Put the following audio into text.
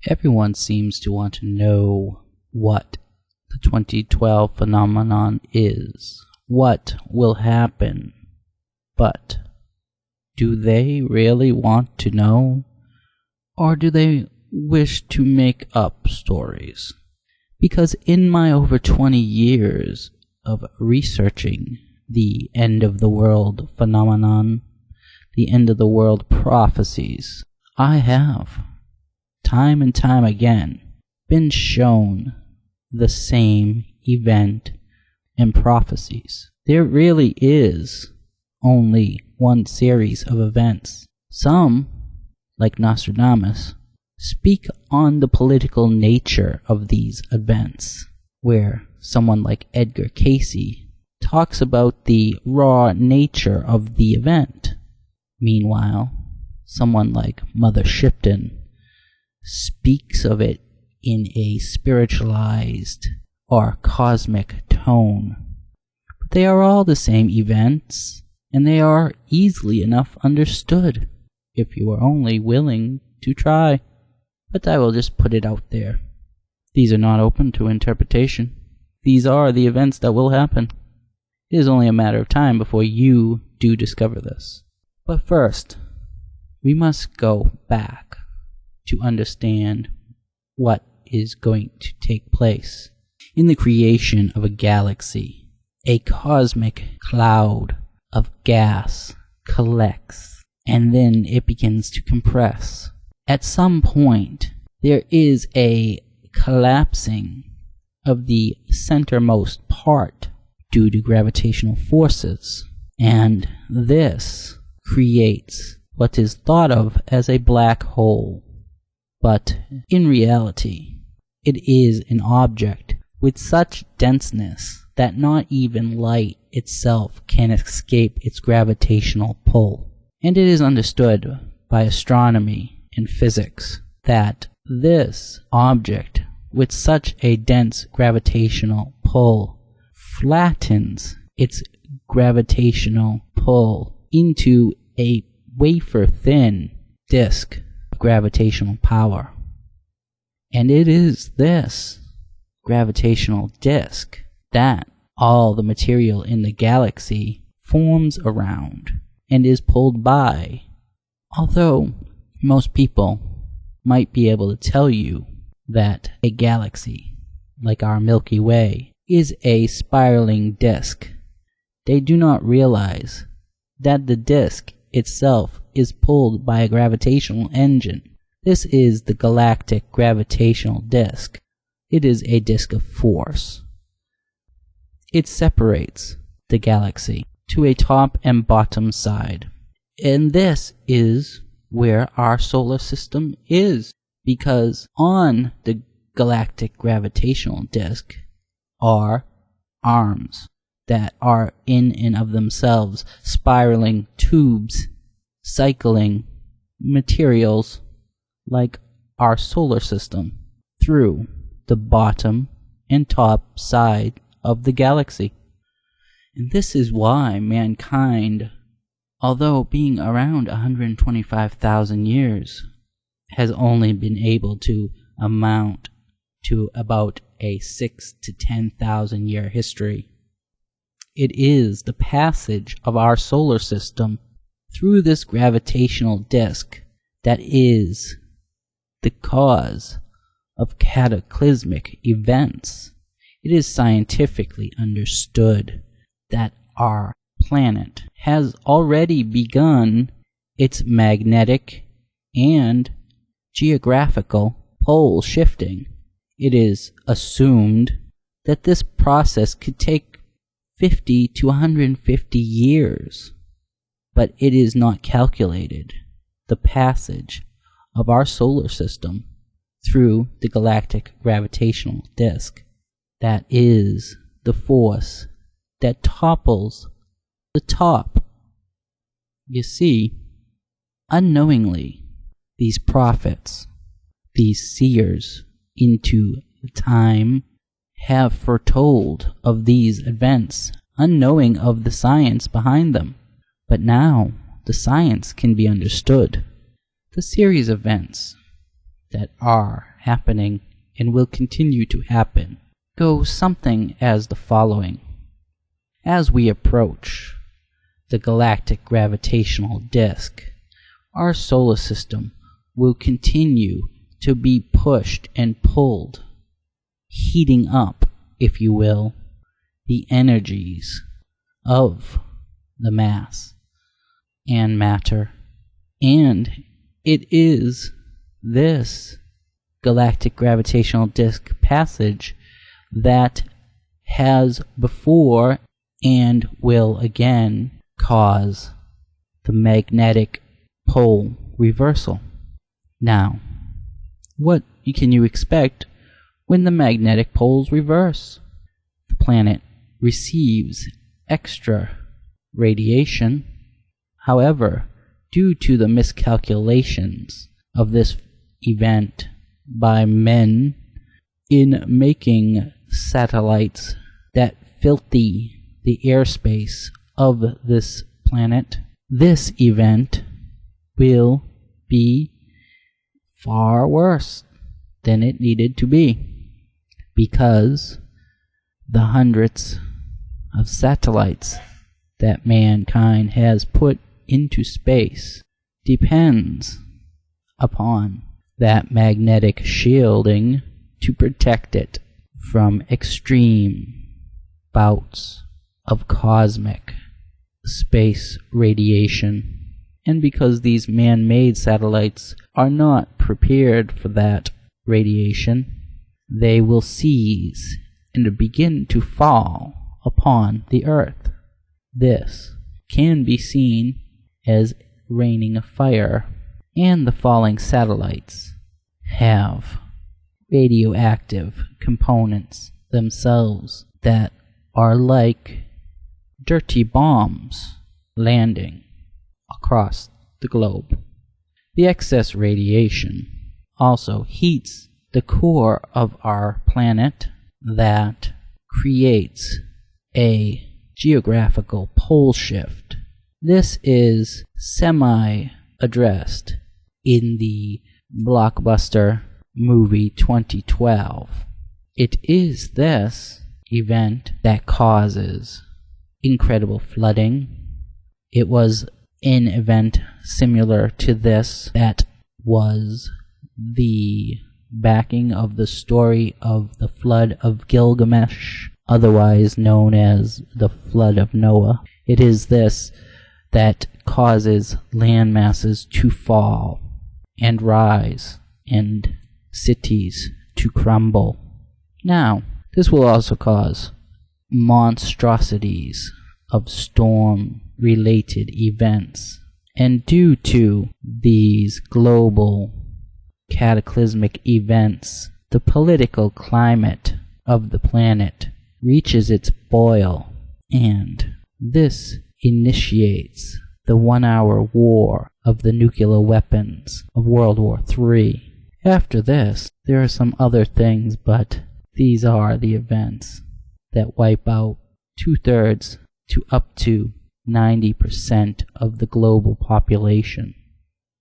Everyone seems to want to know what the 2012 phenomenon is, what will happen, but do they really want to know, or do they wish to make up stories? Because in my over 20 years of researching the end of the world phenomenon, the end of the world prophecies, I have, time and time again, been shown the same event and prophecies. There really is only one series of events. Some, like Nostradamus, speak on the political nature of these events, where someone like Edgar Cayce talks about the raw nature of the event. Meanwhile, someone like Mother Shipton speaks of it in a spiritualized or cosmic tone. But they are all the same events, and they are easily enough understood if you are only willing to try. But I will just put it out there. These are not open to interpretation. These are the events that will happen. It is only a matter of time before you do discover this. But first, we must go back to understand what is going to take place in the creation of a galaxy. A cosmic cloud of gas collects, and then it begins to compress. At some point, there is a collapsing of the centermost part due to gravitational forces, and this creates what is thought of as a black hole. But in reality, it is an object with such denseness that not even light itself can escape its gravitational pull. And it is understood by astronomy and physics that this object with such a dense gravitational pull flattens its gravitational pull into a wafer-thin disk of gravitational power. And it is this gravitational disk that all the material in the galaxy forms around and is pulled by. Although most people might be able to tell you that a galaxy, like our Milky Way, is a spiraling disk, they do not realize that the disk itself is pulled by a gravitational engine. This is the galactic gravitational disk. It is a disk of force. It separates the galaxy to a top and bottom side. And this is where our solar system is, because on the galactic gravitational disk are arms that are in and of themselves spiraling tubes, cycling materials like our solar system through the bottom and top side of the galaxy. And this is why mankind, although being around 125,000 years, has only been able to amount to about a 6,000 to 10,000 year history. It is the passage of our solar system through this gravitational disk that is the cause of cataclysmic events. It is scientifically understood that our planet has already begun its magnetic and geographical pole shifting. It is assumed that this process could take 50 to 150 years, but it is not calculated the passage of our solar system through the galactic gravitational disk. That is the force that topples the top. You see, unknowingly, these prophets, these seers into time, have foretold of these events, unknowing of the science behind them. But now the science can be understood. The series of events that are happening and will continue to happen go something as the following. As we approach the galactic gravitational disk, our solar system will continue to be pushed and pulled, heating up, if you will, the energies of the mass and matter. And it is this galactic gravitational disk passage that has before and will again cause the magnetic pole reversal. Now, what can you expect when the magnetic poles reverse? The planet receives extra radiation. However, due to the miscalculations of this event by men in making satellites that filthy the airspace of this planet, this event will be far worse than it needed to be, because the hundreds of satellites that mankind has put into space depends upon that magnetic shielding to protect it from extreme bouts of cosmic space radiation. And because these man-made satellites are not prepared for that radiation, they will seize and begin to fall upon the Earth. This can be seen as raining fire, and the falling satellites have radioactive components themselves that are like dirty bombs landing across the globe. The excess radiation also heats the core of our planet that creates a geographical pole shift. This is semi-addressed in the blockbuster movie 2012. It is this event that causes incredible flooding. It was an event similar to this that was the backing of the story of the Flood of Gilgamesh, otherwise known as the Flood of Noah. It is this that causes land masses to fall and rise and cities to crumble. Now, this will also cause monstrosities of storm-related events. And due to these global cataclysmic events, the political climate of the planet reaches its boil, and this initiates the 1-hour war of the nuclear weapons of World War III. After this, there are some other things, but these are the events that wipe out 2/3 to up to 90% of the global population.